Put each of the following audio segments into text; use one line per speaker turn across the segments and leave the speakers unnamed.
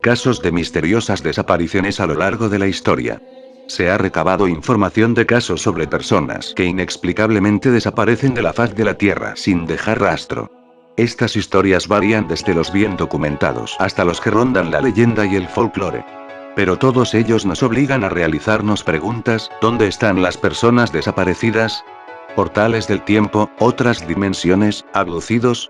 casos de misteriosas desapariciones a lo largo de la historia. Se ha recabado información de casos sobre personas que inexplicablemente desaparecen de la faz de la Tierra sin dejar rastro. Estas historias varían desde los bien documentados hasta los que rondan la leyenda y el folclore. Pero todos ellos nos obligan a realizarnos preguntas: ¿dónde están las personas desaparecidas? ¿Portales del tiempo, otras dimensiones, abducidos?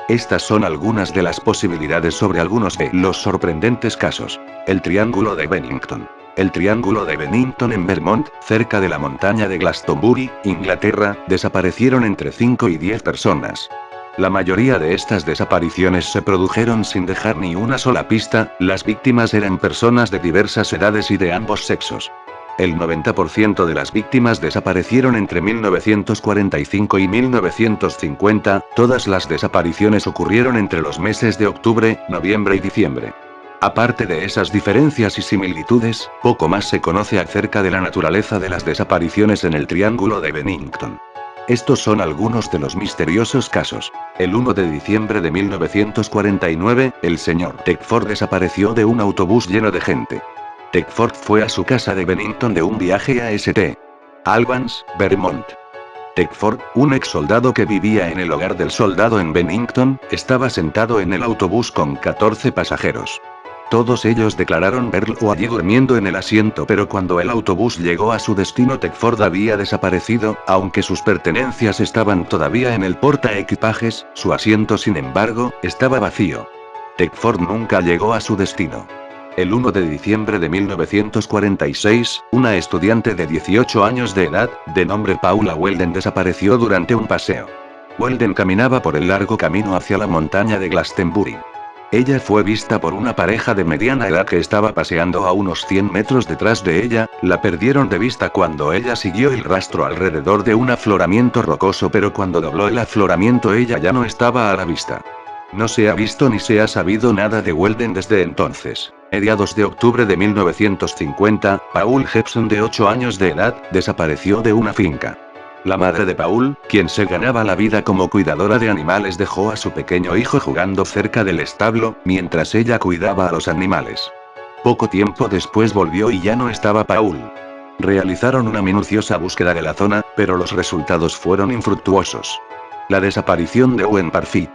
Estas son algunas de las posibilidades sobre algunos de los sorprendentes casos. El Triángulo de Bennington. El Triángulo de Bennington en Vermont, cerca de la montaña de Glastonbury, Inglaterra, desaparecieron entre 5 y 10 personas. La mayoría de estas desapariciones se produjeron sin dejar ni una sola pista. Las víctimas eran personas de diversas edades y de ambos sexos. El 90% de las víctimas desaparecieron entre 1945 y 1950, todas las desapariciones ocurrieron entre los meses de octubre, noviembre y diciembre. Aparte de esas diferencias y similitudes, poco más se conoce acerca de la naturaleza de las desapariciones en el Triángulo de Bennington. Estos son algunos de los misteriosos casos. El 1 de diciembre de 1949, el señor Teckford desapareció de un autobús lleno de gente. Teckford fue a su casa de Bennington de un viaje a St. Albans, Vermont. Teckford, un ex soldado que vivía en el hogar del soldado en Bennington, estaba sentado en el autobús con 14 pasajeros. Todos ellos declararon verlo allí durmiendo en el asiento, pero cuando el autobús llegó a su destino, Teckford había desaparecido. Aunque sus pertenencias estaban todavía en el portaequipajes, su asiento sin embargo, estaba vacío. Teckford nunca llegó a su destino. El 1 de diciembre de 1946, una estudiante de 18 años de edad, de nombre Paula Weldon, desapareció durante un paseo. Weldon caminaba por el largo camino hacia la montaña de Glastonbury. Ella fue vista por una pareja de mediana edad que estaba paseando a unos 100 metros detrás de ella. La perdieron de vista cuando ella siguió el rastro alrededor de un afloramiento rocoso, pero cuando dobló el afloramiento ella ya no estaba a la vista. No se ha visto ni se ha sabido nada de Weldon desde entonces. Mediados de octubre de 1950, Paul Hepson, de 8 años de edad, desapareció de una finca. La madre de Paul, quien se ganaba la vida como cuidadora de animales, dejó a su pequeño hijo jugando cerca del establo, mientras ella cuidaba a los animales. Poco tiempo después volvió y ya no estaba Paul. Realizaron una minuciosa búsqueda de la zona, pero los resultados fueron infructuosos. La desaparición de Owen Parfitt.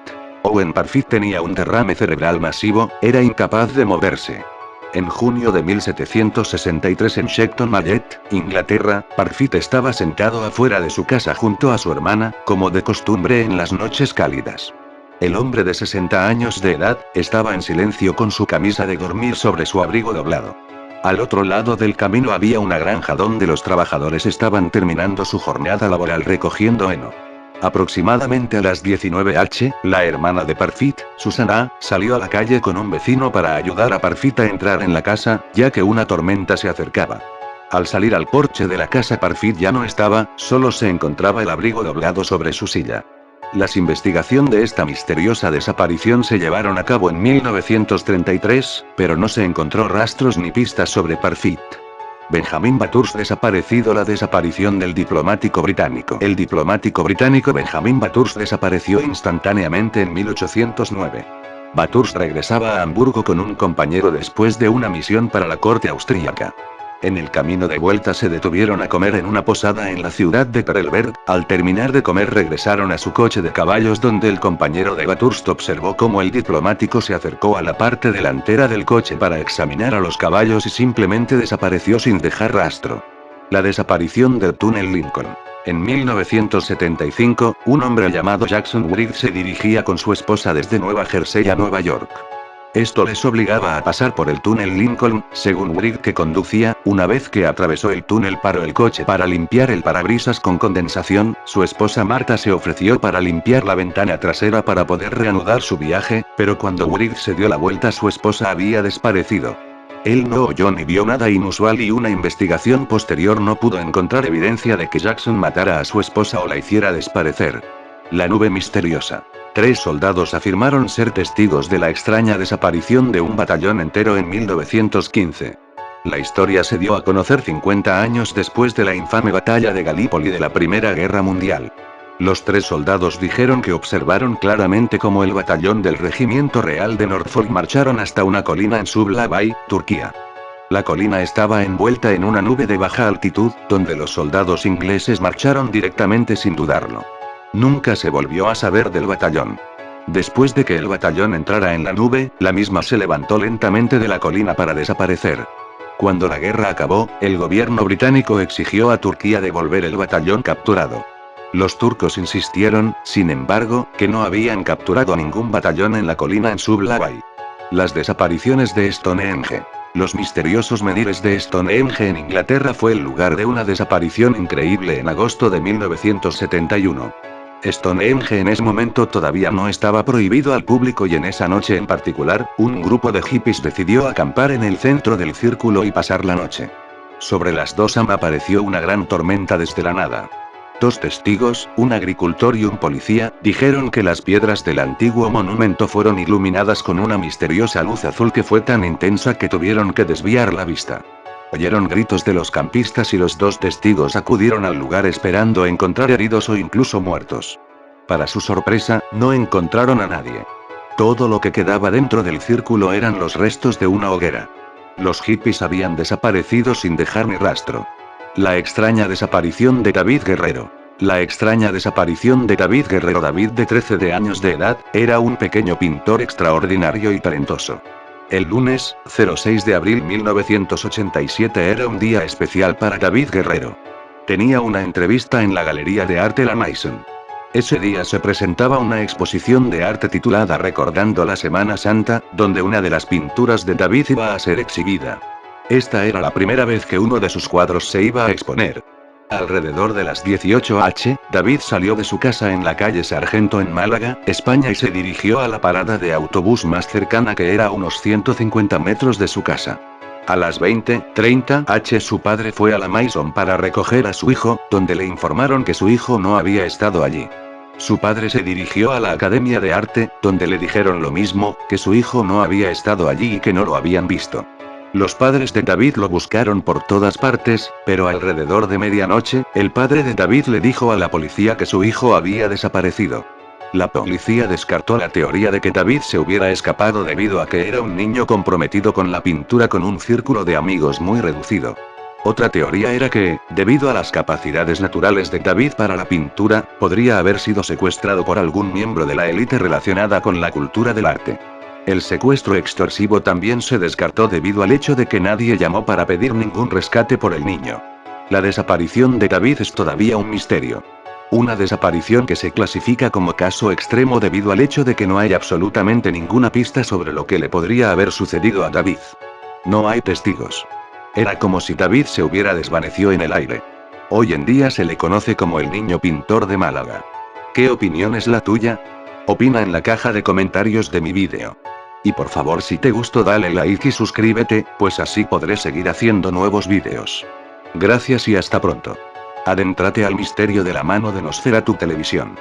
Owen Parfitt tenía un derrame cerebral masivo, era incapaz de moverse. En junio de 1763 en Shepton Mallet, Inglaterra, Parfitt estaba sentado afuera de su casa junto a su hermana, como de costumbre en las noches cálidas. El hombre de 60 años de edad, estaba en silencio con su camisa de dormir sobre su abrigo doblado. Al otro lado del camino había una granja donde los trabajadores estaban terminando su jornada laboral recogiendo heno. Aproximadamente a las 19 h, la hermana de Parfitt, Susanna, salió a la calle con un vecino para ayudar a Parfitt a entrar en la casa, ya que una tormenta se acercaba. Al salir al porche de la casa, Parfitt ya no estaba, solo se encontraba el abrigo doblado sobre su silla. Las investigaciones de esta misteriosa desaparición se llevaron a cabo en 1933, pero no se encontró rastros ni pistas sobre Parfitt. Benjamin Bathurst desaparecido. La desaparición del diplomático británico. El diplomático británico Benjamin Bathurst desapareció instantáneamente en 1809. Bathurst regresaba a Hamburgo con un compañero después de una misión para la corte austríaca. En el camino de vuelta se detuvieron a comer en una posada en la ciudad de Perelberg. Al terminar de comer regresaron a su coche de caballos, donde el compañero de Bathurst observó cómo el diplomático se acercó a la parte delantera del coche para examinar a los caballos y simplemente desapareció sin dejar rastro. La desaparición del túnel Lincoln. En 1975, un hombre llamado Jackson Wright se dirigía con su esposa desde Nueva Jersey a Nueva York. Esto les obligaba a pasar por el túnel Lincoln. Según Wright, que conducía, una vez que atravesó el túnel paró el coche para limpiar el parabrisas con condensación. Su esposa Marta se ofreció para limpiar la ventana trasera para poder reanudar su viaje, pero cuando Wright se dio la vuelta su esposa había desaparecido. Él no oyó ni vio nada inusual y una investigación posterior no pudo encontrar evidencia de que Jackson matara a su esposa o la hiciera desaparecer. La nube misteriosa. 3 soldados afirmaron ser testigos de la extraña desaparición de un batallón entero en 1915. La historia se dio a conocer 50 años después de la infame batalla de Galípoli de la Primera Guerra Mundial. Los 3 soldados dijeron que observaron claramente cómo el batallón del Regimiento Real de Norfolk marcharon hasta una colina en Sublabay, Turquía. La colina estaba envuelta en una nube de baja altitud, donde los soldados ingleses marcharon directamente sin dudarlo. Nunca se volvió a saber del batallón. Después de que el batallón entrara en la nube, la misma se levantó lentamente de la colina para desaparecer. Cuando la guerra acabó, el gobierno británico exigió a Turquía devolver el batallón capturado. Los turcos insistieron, sin embargo, que no habían capturado ningún batallón en la colina en Sublabay. Las desapariciones de Stonehenge. Los misteriosos menhires de Stonehenge en Inglaterra fue el lugar de una desaparición increíble en agosto de 1971. Stonehenge en ese momento todavía no estaba prohibido al público y en esa noche en particular, un grupo de hippies decidió acampar en el centro del círculo y pasar la noche. Sobre las 2 am apareció una gran tormenta desde la nada. 2 testigos, un agricultor y un policía, dijeron que las piedras del antiguo monumento fueron iluminadas con una misteriosa luz azul que fue tan intensa que tuvieron que desviar la vista. Oyeron gritos de los campistas y los 2 testigos acudieron al lugar esperando encontrar heridos o incluso muertos. Para su sorpresa, no encontraron a nadie. Todo lo que quedaba dentro del círculo eran los restos de una hoguera. Los hippies habían desaparecido sin dejar ni rastro. La extraña desaparición de David Guerrero. La extraña desaparición de David Guerrero. David, de 13 años de edad, era un pequeño pintor extraordinario y talentoso. El lunes, 06 de abril 1987 era un día especial para David Guerrero. Tenía una entrevista en la Galería de Arte La Maison. Ese día se presentaba una exposición de arte titulada Recordando la Semana Santa, donde una de las pinturas de David iba a ser exhibida. Esta era la primera vez que uno de sus cuadros se iba a exponer. Alrededor de las 18h, David salió de su casa en la calle Sargento en Málaga, España y se dirigió a la parada de autobús más cercana que era a unos 150 metros de su casa. A las 20:30 su padre fue a la Maison para recoger a su hijo, donde le informaron que su hijo no había estado allí. Su padre se dirigió a la Academia de Arte, donde le dijeron lo mismo, que su hijo no había estado allí y que no lo habían visto. Los padres de David lo buscaron por todas partes, pero alrededor de medianoche, el padre de David le dijo a la policía que su hijo había desaparecido. La policía descartó la teoría de que David se hubiera escapado debido a que era un niño comprometido con la pintura con un círculo de amigos muy reducido. Otra teoría era que, debido a las capacidades naturales de David para la pintura, podría haber sido secuestrado por algún miembro de la élite relacionada con la cultura del arte. El secuestro extorsivo también se descartó debido al hecho de que nadie llamó para pedir ningún rescate por el niño. La desaparición de David es todavía un misterio. Una desaparición que se clasifica como caso extremo debido al hecho de que no hay absolutamente ninguna pista sobre lo que le podría haber sucedido a David. No hay testigos. Era como si David se hubiera desvanecido en el aire. Hoy en día se le conoce como el niño pintor de Málaga. ¿Qué opinión es la tuya? Opina en la caja de comentarios de mi vídeo. Y por favor, si te gustó dale like y suscríbete, pues así podré seguir haciendo nuevos vídeos. Gracias y hasta pronto. Adéntrate al misterio de la mano de Nosferatu Televisión.